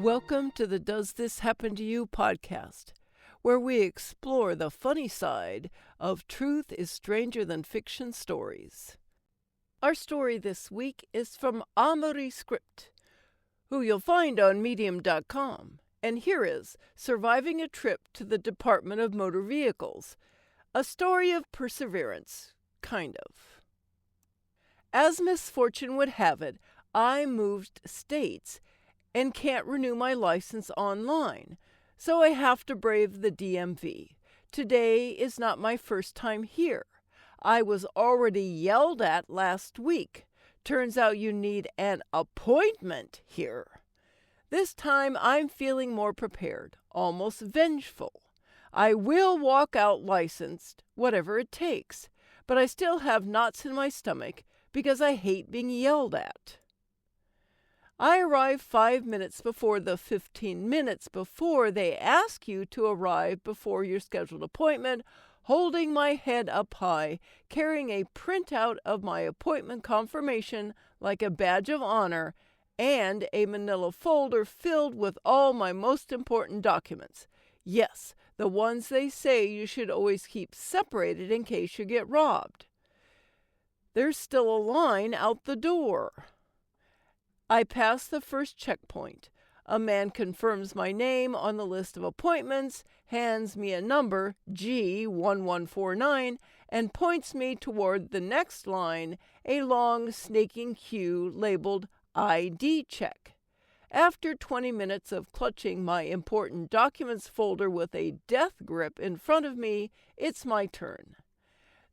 Welcome to the Does This Happen to You podcast, where we explore the funny side of truth is stranger than fiction stories. Our story this week is from Amory Script, who you'll find on medium.com. And here is Surviving a Trip to the Department of Motor Vehicles, a story of perseverance, kind of. As misfortune would have it, I moved states and can't renew my license online, so I have to brave the DMV. Today is not my first time here. I was already yelled at last week. Turns out you need an appointment here. This time I'm feeling more prepared, almost vengeful. I will walk out licensed, whatever it takes, but I still have knots in my stomach because I hate being yelled at. I arrive 5 minutes before the 15 minutes before they ask you to arrive before your scheduled appointment, holding my head up high, carrying a printout of my appointment confirmation like a badge of honor, and a manila folder filled with all my most important documents. Yes, the ones they say you should always keep separated in case you get robbed. There's still a line out the door. I pass the first checkpoint. A man confirms my name on the list of appointments, hands me a number, G1149, and points me toward the next line, a long, snaking queue labeled ID check. After 20 minutes of clutching my important documents folder with a death grip in front of me, it's my turn.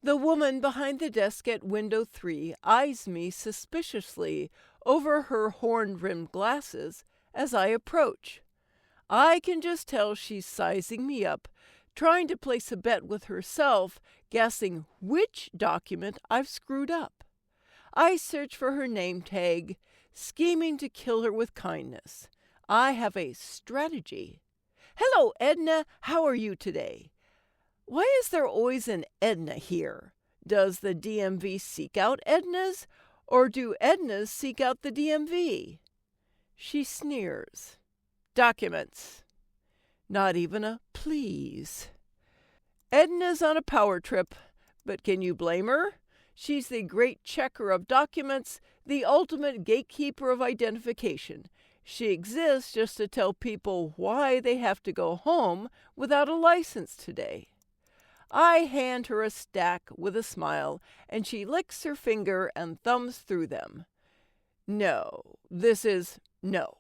The woman behind the desk at window 3 eyes me suspiciously over her horn-rimmed glasses as I approach. I can just tell she's sizing me up, trying to place a bet with herself, guessing which document I've screwed up. I search for her name tag, scheming to kill her with kindness. I have a strategy. "Hello, Edna. How are you today?" Why is there always an Edna here? Does the DMV seek out Ednas, or do Ednas seek out the DMV? She sneers. Documents. Not even a please. Edna's on a power trip, but can you blame her? She's the great checker of documents, the ultimate gatekeeper of identification. She exists just to tell people why they have to go home without a license today. I hand her a stack with a smile, and she licks her finger and thumbs through them. No, this is no.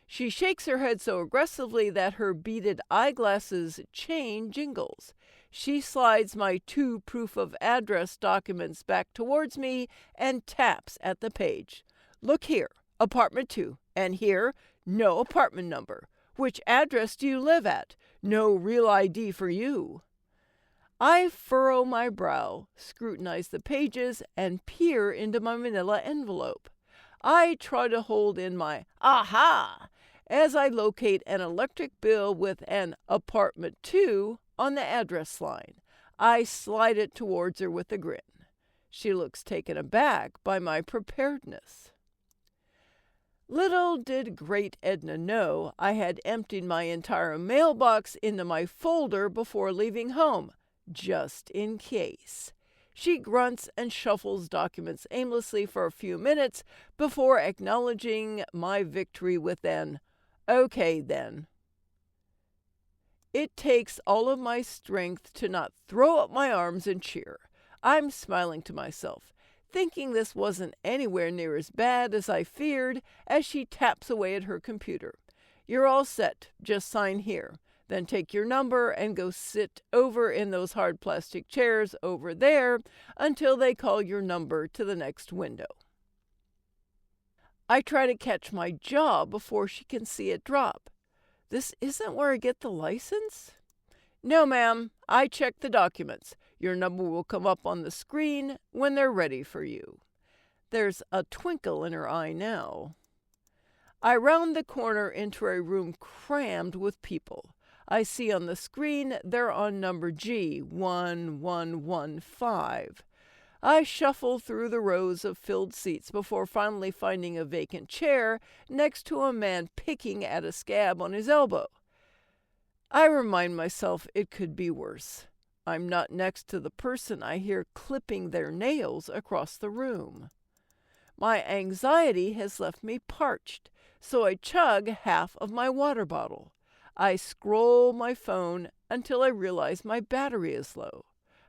She shakes her head so aggressively that her beaded eyeglasses chain jingles. She slides my 2 proof of address documents back towards me and taps at the page. Look here, apartment 2, and here, no apartment number. Which address do you live at? No real ID for you. I furrow my brow, scrutinize the pages, and peer into my manila envelope. I try to hold in my aha as I locate an electric bill with an apartment 2 on the address line. I slide it towards her with a grin. She looks taken aback by my preparedness. Little did great Edna know I had emptied my entire mailbox into my folder before leaving home, just in case. She grunts and shuffles documents aimlessly for a few minutes before acknowledging my victory with an, "Okay then." It takes all of my strength to not throw up my arms and cheer. I'm smiling to myself, thinking this wasn't anywhere near as bad as I feared, as she taps away at her computer. "You're all set. Just sign here. Then take your number and go sit over in those hard plastic chairs over there until they call your number to the next window." I try to catch my jaw before she can see it drop. "This isn't where I get the license?" "No, ma'am. I checked the documents. Your number will come up on the screen when they're ready for you." There's a twinkle in her eye now. I round the corner into a room crammed with people. I see on the screen they're on number G1115. I shuffle through the rows of filled seats before finally finding a vacant chair next to a man picking at a scab on his elbow. I remind myself it could be worse. I'm not next to the person I hear clipping their nails across the room. My anxiety has left me parched, so I chug half of my water bottle. I scroll my phone until I realize my battery is low.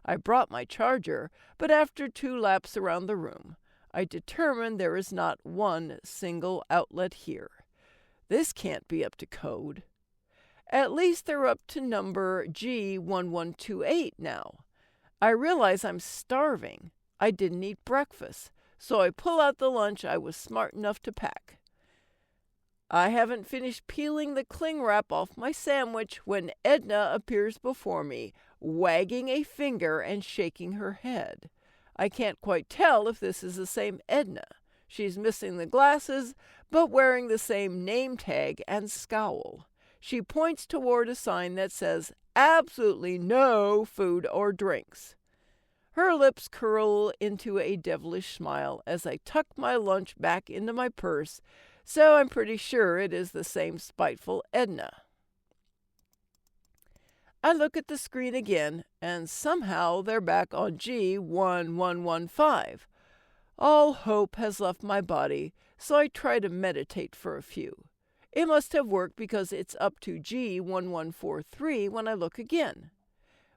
I brought my charger, but after 2 laps around the room, I determine there is not one single outlet here. This can't be up to code. At least they're up to number G1128 now. I realize I'm starving. I didn't eat breakfast, so I pull out the lunch I was smart enough to pack. I haven't finished peeling the cling wrap off my sandwich when Edna appears before me, wagging a finger and shaking her head. I can't quite tell if this is the same Edna. She's missing the glasses, but wearing the same name tag and scowl. She points toward a sign that says, "Absolutely no food or drinks." Her lips curl into a devilish smile as I tuck my lunch back into my purse, so I'm pretty sure it is the same spiteful Edna. I look at the screen again, and somehow they're back on G1115. All hope has left my body, so I try to meditate for a few. It must have worked because it's up to G1143 when I look again,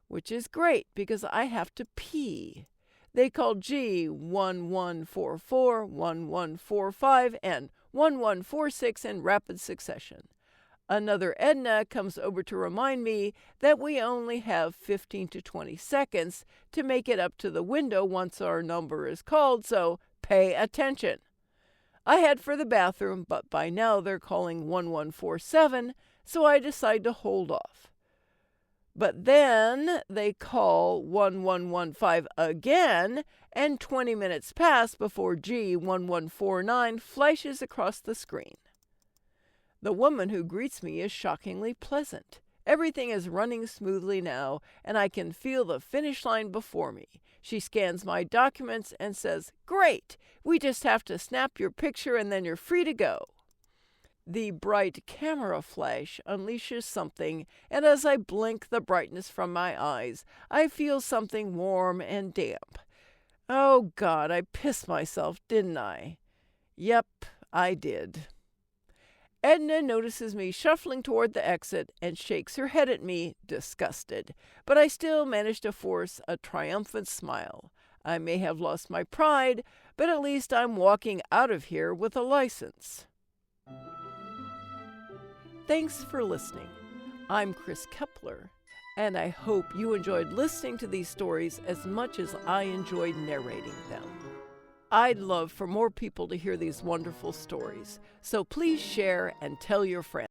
which is great because I have to pee. They call G1144, 1145, and 1146 in rapid succession. Another Edna comes over to remind me that we only have 15 to 20 seconds to make it up to the window once our number is called, so pay attention. I head for the bathroom, but by now they're calling 1147, so I decide to hold off. But then they call 1115 again, and 20 minutes pass before G1149 flashes across the screen. The woman who greets me is shockingly pleasant. Everything is running smoothly now, and I can feel the finish line before me. She scans my documents and says, "Great! We just have to snap your picture and then you're free to go." The bright camera flash unleashes something, and as I blink the brightness from my eyes, I feel something warm and damp. Oh God, I pissed myself, didn't I? Yep, I did. Edna notices me shuffling toward the exit and shakes her head at me, disgusted, but I still manage to force a triumphant smile. I may have lost my pride, but at least I'm walking out of here with a license. Thanks for listening. I'm Chris Kepler, and I hope you enjoyed listening to these stories as much as I enjoyed narrating them. I'd love for more people to hear these wonderful stories, so please share and tell your friends.